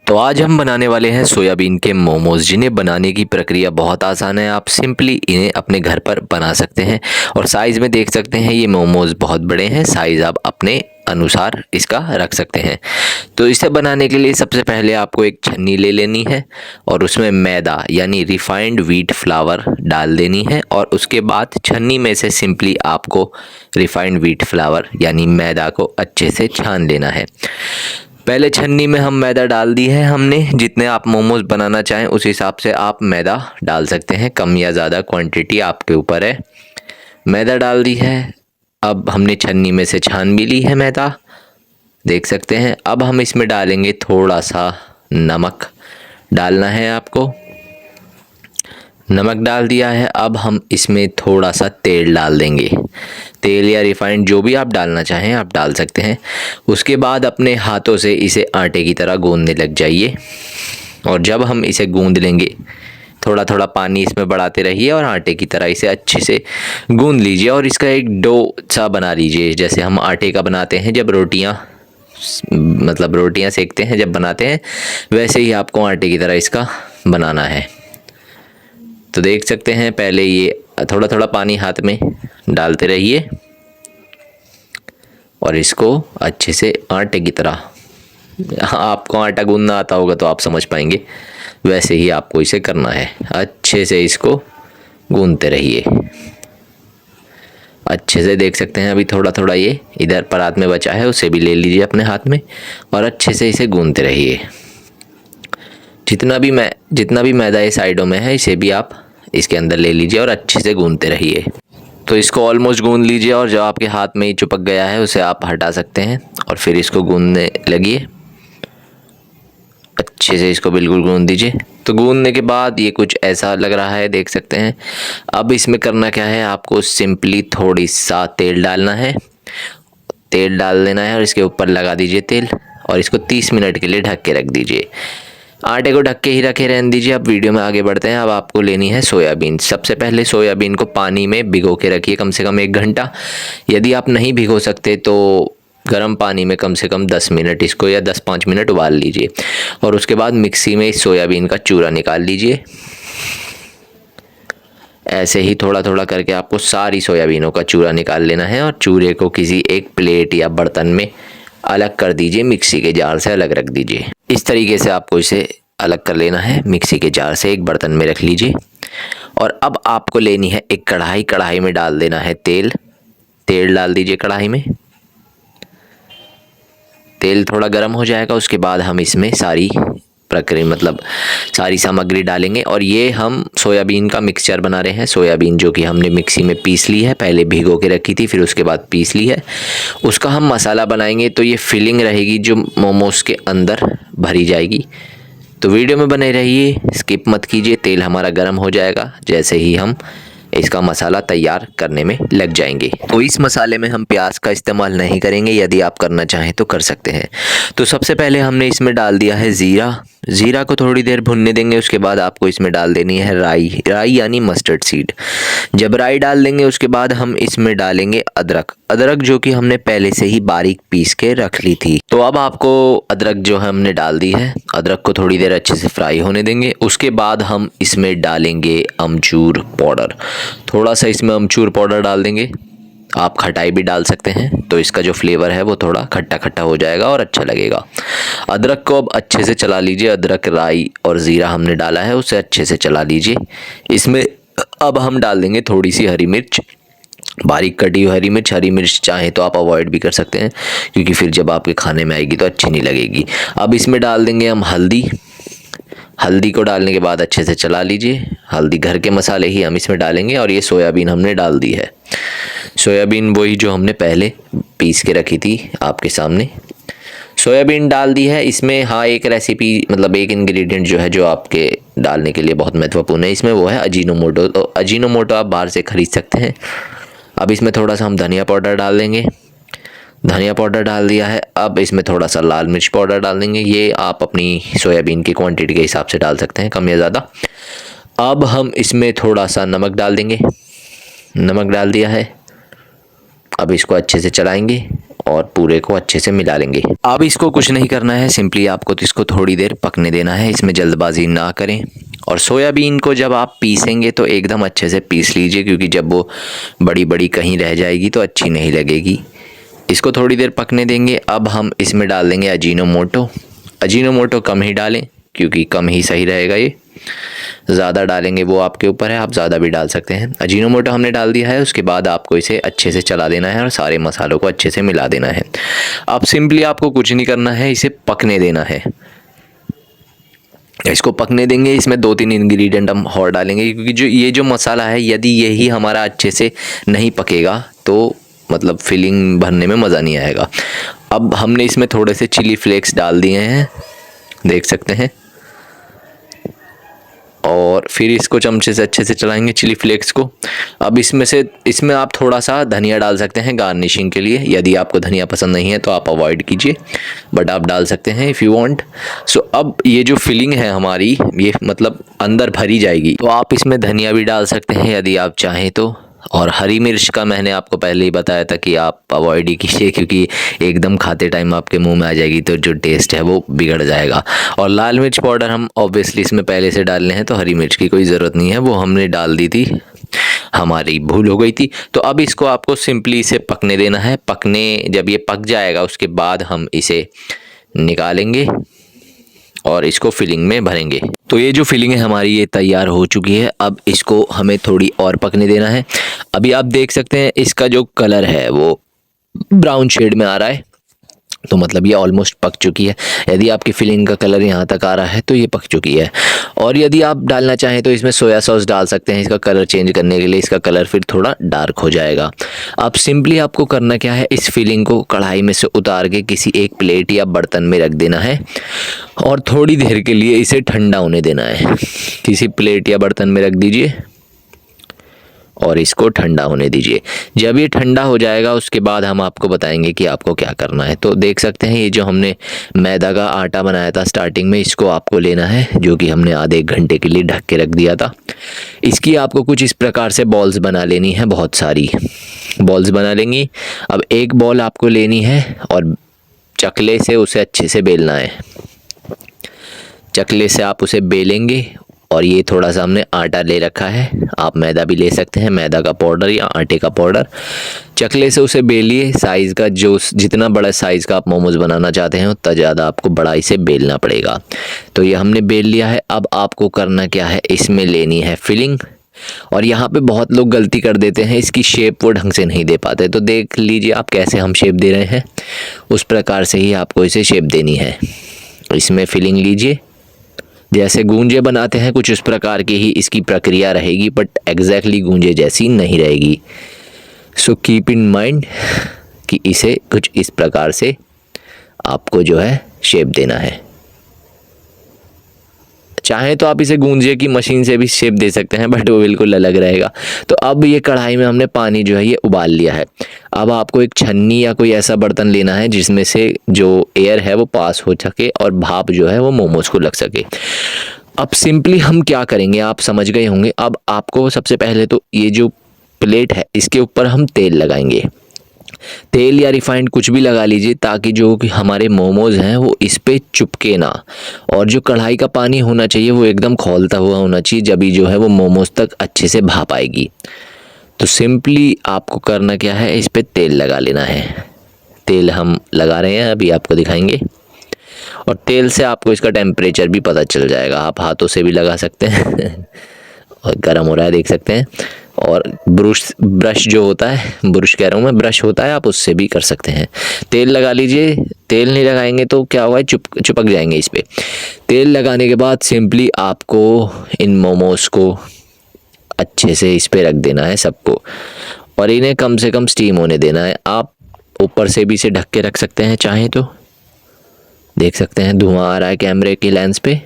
तो आज हम बनाने वाले हैं सोयाबीन के मोमोज़, जिन्हें बनाने की प्रक्रिया बहुत आसान है। आप सिंपली इन्हें अपने घर पर बना सकते हैं और साइज़ में देख सकते हैं ये मोमोज़ बहुत बड़े हैं। साइज़ आप अपने अनुसार इसका रख सकते हैं। तो इसे बनाने के लिए सबसे पहले आपको एक छन्नी ले लेनी है और उसमें मैदा यानी रिफाइंड व्हीट फ्लावर डाल देनी है और उसके बाद छन्नी में से सिंपली आपको रिफाइंड व्हीट फ्लावर यानी मैदा को अच्छे से छान लेना है। पहले छन्नी में हम मैदा डाल दी है हमने। जितने आप मोमोज़ बनाना चाहें उस हिसाब से आप मैदा डाल सकते हैं, कम या ज़्यादा क्वांटिटी आपके ऊपर है। मैदा डाल दी है। अब हमने छन्नी में से छान भी ली है मैदा, देख सकते हैं। अब हम इसमें डालेंगे थोड़ा सा नमक डालना है आपको। नमक डाल दिया है। अब हम इसमें थोड़ा सा तेल डाल देंगे। तेल या रिफाइंड जो भी आप डालना चाहें आप डाल सकते हैं। उसके बाद अपने हाथों से इसे आटे की तरह गूंदने लग जाइए और जब हम इसे गूंद लेंगे थोड़ा थोड़ा पानी इसमें बढ़ाते रहिए और आटे की तरह इसे अच्छे से गूंद लीजिए और इसका एक डो सा बना लीजिए, जैसे हम आटे का बनाते हैं जब रोटियां सेकते हैं जब बनाते हैं, वैसे ही आपको आटे की तरह इसका बनाना है। तो देख सकते हैं पहले ये थोड़ा थोड़ा पानी हाथ में डालते रहिए और इसको अच्छे से आटे की तरह, आपको आटा गूंदना आता होगा तो आप समझ पाएंगे, वैसे ही आपको इसे करना है। अच्छे से इसको गूंदते रहिए अच्छे से। देख सकते हैं अभी थोड़ा थोड़ा ये इधर परात में बचा है, उसे भी ले लीजिए अपने हाथ में और अच्छे से इसे गूंदते रहिए। जितना भी मैदा ये साइडों में है इसे भी आप इसके अंदर ले लीजिए और अच्छे से गूंदते रहिए। तो इसको ऑलमोस्ट गूंद लीजिए और जो आपके हाथ में ही चिपक गया है उसे आप हटा सकते हैं और फिर इसको गूंदने लगिए। अच्छे से इसको बिल्कुल गूंद दीजिए। तो गूंदने के बाद ये कुछ ऐसा लग रहा है, देख सकते हैं। अब इसमें करना क्या है, आपको सिंपली थोड़ी सा तेल डालना है। तेल डाल देना है और इसके ऊपर लगा दीजिए तेल और इसको 30 मिनट के लिए ढक के रख दीजिए। आटे को ढक के ही रखे रहने दीजिए। अब वीडियो में आगे बढ़ते हैं। अब आपको लेनी है सोयाबीन। सबसे पहले सोयाबीन को पानी में भिगो के रखिए कम से कम 1 घंटा। यदि आप नहीं भिगो सकते तो गर्म पानी में कम से कम 10 मिनट इसको या 10-5 मिनट उबाल लीजिए और उसके बाद मिक्सी में इस सोयाबीन का चूरा निकाल लीजिए। ऐसे ही थोड़ा थोड़ा करके आपको सारी सोयाबीनों का चूरा निकाल लेना है और चूरे को किसी एक प्लेट या बर्तन में अलग कर दीजिए, मिक्सी के जार से अलग रख दीजिए। इस तरीके से आपको इसे अलग कर लेना है। मिक्सी के जार से एक बर्तन में रख लीजिए और अब आपको लेनी है एक कढ़ाई। कढ़ाई में डाल देना है तेल। तेल डाल दीजिए कढ़ाई में। तेल थोड़ा गर्म हो जाएगा उसके बाद हम इसमें सारी सामग्री डालेंगे और ये हम सोयाबीन का मिक्सचर बना रहे हैं। सोयाबीन जो कि हमने मिक्सी में पीस ली है, पहले भिगो के रखी थी फिर उसके बाद पीस ली है, उसका हम मसाला बनाएंगे। तो ये फिलिंग रहेगी जो मोमोज के अंदर भरी जाएगी। तो वीडियो में बने रहिए, स्किप मत कीजिए। तेल हमारा गर्म हो जाएगा जैसे ही हम इसका मसाला तैयार करने में लग जाएंगे। तो इस मसाले में हम प्याज का इस्तेमाल नहीं करेंगे, यदि आप करना चाहें तो कर सकते हैं। तो सबसे पहले हमने इसमें डाल दिया है ज़ीरा। ज़ीरा को थोड़ी देर भुनने देंगे। उसके बाद आपको इसमें डाल देनी है राई। राई यानी मस्टर्ड सीड। जब राई डाल देंगे उसके बाद हम इसमें डालेंगे अदरक। अदरक जो कि हमने पहले से ही बारीक पीस के रख ली थी। तो अब आपको अदरक जो है हमने डाल दी है। अदरक को थोड़ी देर अच्छे से फ्राई होने देंगे। उसके बाद हम इसमें डालेंगे अमचूर पाउडर। थोड़ा सा इसमें अमचूर पाउडर डाल देंगे। आप खटाई भी डाल सकते हैं तो इसका जो फ्लेवर है वो थोड़ा खट्टा खट्टा हो जाएगा और अच्छा लगेगा। अदरक को अब अच्छे से चला लीजिए। अदरक, राई और ज़ीरा हमने डाला है उसे अच्छे से चला लीजिए। इसमें अब हम डाल देंगे थोड़ी सी हरी मिर्च, बारीक कटी हुई हरी मिर्च। हरी मिर्च चाहे तो आप अवॉइड भी कर सकते हैं क्योंकि फिर जब आपके खाने में आएगी तो अच्छी नहीं लगेगी। अब इसमें डाल देंगे हम हल्दी। हल्दी को डालने के बाद अच्छे से चला लीजिए। हल्दी, घर के मसाले ही हम इसमें डालेंगे और ये सोयाबीन हमने डाल दी है। सोयाबीन वही जो हमने पहले पीस के रखी थी आपके सामने। सोयाबीन डाल दी है। इसमें हाँ एक एक इंग्रेडिएंट जो है जो आपके डालने के लिए बहुत महत्वपूर्ण है इसमें, वो है अजीनोमोटो। तो अजीनोमोटो आप बाहर से ख़रीद सकते हैं। अब इसमें थोड़ा सा हम धनिया पाउडर डाल देंगे। धनिया पाउडर डाल दिया है। अब इसमें थोड़ा सा लाल मिर्च पाउडर डाल देंगे। ये आप अपनी सोयाबीन की क्वांटिटी के हिसाब से डाल सकते हैं, कम या ज़्यादा। अब हम इसमें थोड़ा सा नमक डाल देंगे। नमक डाल दिया है। अब इसको अच्छे से चलाएंगे और पूरे को अच्छे से मिला लेंगे। अब इसको कुछ नहीं करना है, सिंपली आपको तो इसको थोड़ी देर पकने देना है, इसमें जल्दबाजी ना करें। और सोयाबीन को जब आप पीसेंगे तो एकदम अच्छे से पीस लीजिए, क्योंकि जब वो बड़ी बड़ी कहीं रह जाएगी तो अच्छी नहीं लगेगी। इसको थोड़ी देर पकने देंगे। अब हम इसमें डाल देंगे अजीनोमोटो। अजीनोमोटो कम ही डालें, क्योंकि कम ही सही रहेगा। ये ज़्यादा डालेंगे वो आपके ऊपर है, आप ज़्यादा भी डाल सकते हैं। अजीनोमोटो हमने डाल दिया है। उसके बाद आपको इसे अच्छे से चला देना है और सारे मसालों को अच्छे से मिला देना है। अब सिंपली आपको कुछ नहीं करना है, इसे पकने देना है। इसको पकने देंगे। इसमें 2-3 इंग्रेडिएंट हम और डालेंगे, क्योंकि जो मसाला है, यदि यही हमारा अच्छे से नहीं पकेगा तो मतलब फिलिंग भरने में मज़ा नहीं आएगा। अब हमने इसमें थोड़े से चिली फ्लेक्स डाल दिए हैं, देख सकते हैं। और फिर इसको चमचे से अच्छे से चलाएंगे चिली फ्लेक्स को। अब इसमें आप थोड़ा सा धनिया डाल सकते हैं गार्निशिंग के लिए। यदि आपको धनिया पसंद नहीं है तो आप अवॉइड कीजिए, बट आप डाल सकते हैं इफ़ यू वांट। सो अब ये जो फिलिंग है हमारी, ये मतलब अंदर भरी जाएगी, तो आप इसमें धनिया भी डाल सकते हैं यदि आप चाहें तो। और हरी मिर्च का मैंने आपको पहले ही बताया था कि आप अवॉइड ही कीजिए, क्योंकि एकदम खाते टाइम आपके मुंह में आ जाएगी तो जो टेस्ट है वो बिगड़ जाएगा। और लाल मिर्च पाउडर हम ऑब्वियसली इसमें पहले से डालने हैं, तो हरी मिर्च की कोई ज़रूरत नहीं है, वो हमने डाल दी थी, हमारी भूल हो गई थी। तो अब इसको आपको सिंपली इसे पकने देना है। जब ये पक जाएगा उसके बाद हम इसे निकालेंगे और इसको फिलिंग में भरेंगे। तो ये जो फिलिंग है हमारी, ये तैयार हो चुकी है। अब इसको हमें थोड़ी और पकने देना है। अभी आप देख सकते हैं इसका जो कलर है वो ब्राउन शेड में आ रहा है, तो मतलब ये ऑलमोस्ट पक चुकी है। यदि आपकी फिलिंग का कलर यहाँ तक आ रहा है तो ये पक चुकी है। और यदि आप डालना चाहें तो इसमें सोया सॉस डाल सकते हैं, इसका कलर चेंज करने के लिए। इसका कलर फिर थोड़ा डार्क हो जाएगा। अब सिंपली आपको करना क्या है, इस फिलिंग को कढ़ाई में से उतार के किसी एक प्लेट या बर्तन में रख देना है और थोड़ी देर के लिए इसे ठंडा होने देना है। किसी प्लेट या बर्तन में रख दीजिए और इसको ठंडा होने दीजिए। जब ये ठंडा हो जाएगा उसके बाद हम आपको बताएंगे कि आपको क्या करना है। तो देख सकते हैं ये जो हमने मैदा का आटा बनाया था स्टार्टिंग में, इसको आपको लेना है, जो कि हमने आधे 1 घंटे के लिए ढक के रख दिया था। इसकी आपको कुछ इस प्रकार से बॉल्स बना लेनी है, बहुत सारी बॉल्स बना लेंगी। अब एक बॉल आपको लेनी है और चकले से उसे अच्छे से बेलना है। चकले से आप उसे बेलेंगे। और ये थोड़ा सा हमने आटा ले रखा है, आप मैदा भी ले सकते हैं, मैदा का पाउडर या आटे का पाउडर। चकले से उसे बेलिए। साइज़ का जितना बड़ा साइज़ का आप मोमोज बनाना चाहते हैं उतना ज़्यादा आपको बड़ा इसे बेलना पड़ेगा। तो ये हमने बेल लिया है। अब आपको करना क्या है, इसमें लेनी है फिलिंग। और यहाँ पे बहुत लोग गलती कर देते हैं, इसकी शेप वो ढंग से नहीं दे पाते। तो देख लीजिए आप कैसे हम शेप दे रहे हैं, उस प्रकार से ही आपको इसे शेप देनी है। इसमें फिलिंग लीजिए, जैसे गूंजे बनाते हैं कुछ उस प्रकार की ही इसकी प्रक्रिया रहेगी, बट एग्जैक्टली गूंजे जैसी नहीं रहेगी। सो कीप इन माइंड कि इसे कुछ इस प्रकार से आपको जो है शेप देना है। चाहे तो आप इसे गूंजे की मशीन से भी शेप दे सकते हैं, बट वो बिल्कुल अलग रहेगा। तो अब ये कढ़ाई में हमने पानी जो है ये उबाल लिया है। अब आपको एक छन्नी या कोई ऐसा बर्तन लेना है जिसमें से जो एयर है वो पास हो सके और भाप जो है वो मोमोज को लग सके। अब सिंपली हम क्या करेंगे आप समझ गए होंगे। अब आपको सबसे पहले तो ये जो प्लेट है इसके ऊपर हम तेल लगाएंगे। तेल या रिफाइंड कुछ भी लगा लीजिए, ताकि जो कि हमारे मोमोज हैं वो इस पे चुपके ना। और जो कढ़ाई का पानी होना चाहिए वो एकदम खौलता हुआ होना चाहिए, जब जो है वो मोमोज तक अच्छे से भाप आएगी। तो सिंपली आपको करना क्या है, इस पे तेल लगा लेना है। तेल हम लगा रहे हैं, अभी आपको दिखाएंगे। और तेल से आपको इसका टेम्परेचर भी पता चल जाएगा, आप हाथों से भी लगा सकते हैं और गर्म हो रहा है देख सकते हैं। और ब्रश जो होता है, ब्रश कह रहा हूँ मैं, ब्रश होता है, आप उससे भी कर सकते हैं। तेल लगा लीजिए। तेल नहीं लगाएंगे तो क्या होगा, चिपक जाएंगे इस पे। तेल लगाने के बाद सिंपली आपको इन मोमोज को अच्छे से इस पे रख देना है सबको, और इन्हें कम से कम स्टीम होने देना है। आप ऊपर से भी इसे ढक के रख सकते हैं चाहें तो। देख सकते हैं धुआं आ रहा है कैमरे की लेंस पे।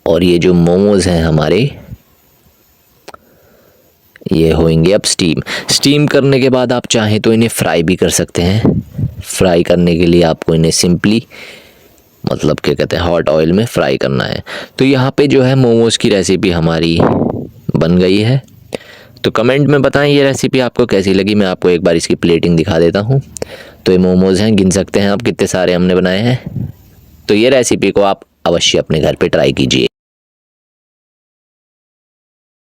और ये जो मोमोज हैं हमारे, ये होंगे अब स्टीम करने के बाद आप चाहें तो इन्हें फ्राई भी कर सकते हैं। फ्राई करने के लिए आपको इन्हें सिंपली मतलब क्या कहते हैं, हॉट ऑयल में फ्राई करना है। तो यहाँ पे जो है मोमोज की रेसिपी हमारी बन गई है। तो कमेंट में बताएं ये रेसिपी आपको कैसी लगी। मैं आपको एक बार इसकी प्लेटिंग दिखा देता हूँ। तो ये मोमोज़ हैं, गिन सकते हैं आप कितने सारे हमने बनाए हैं। तो ये रेसिपी को आप अवश्य अपने घर पे ट्राई कीजिए।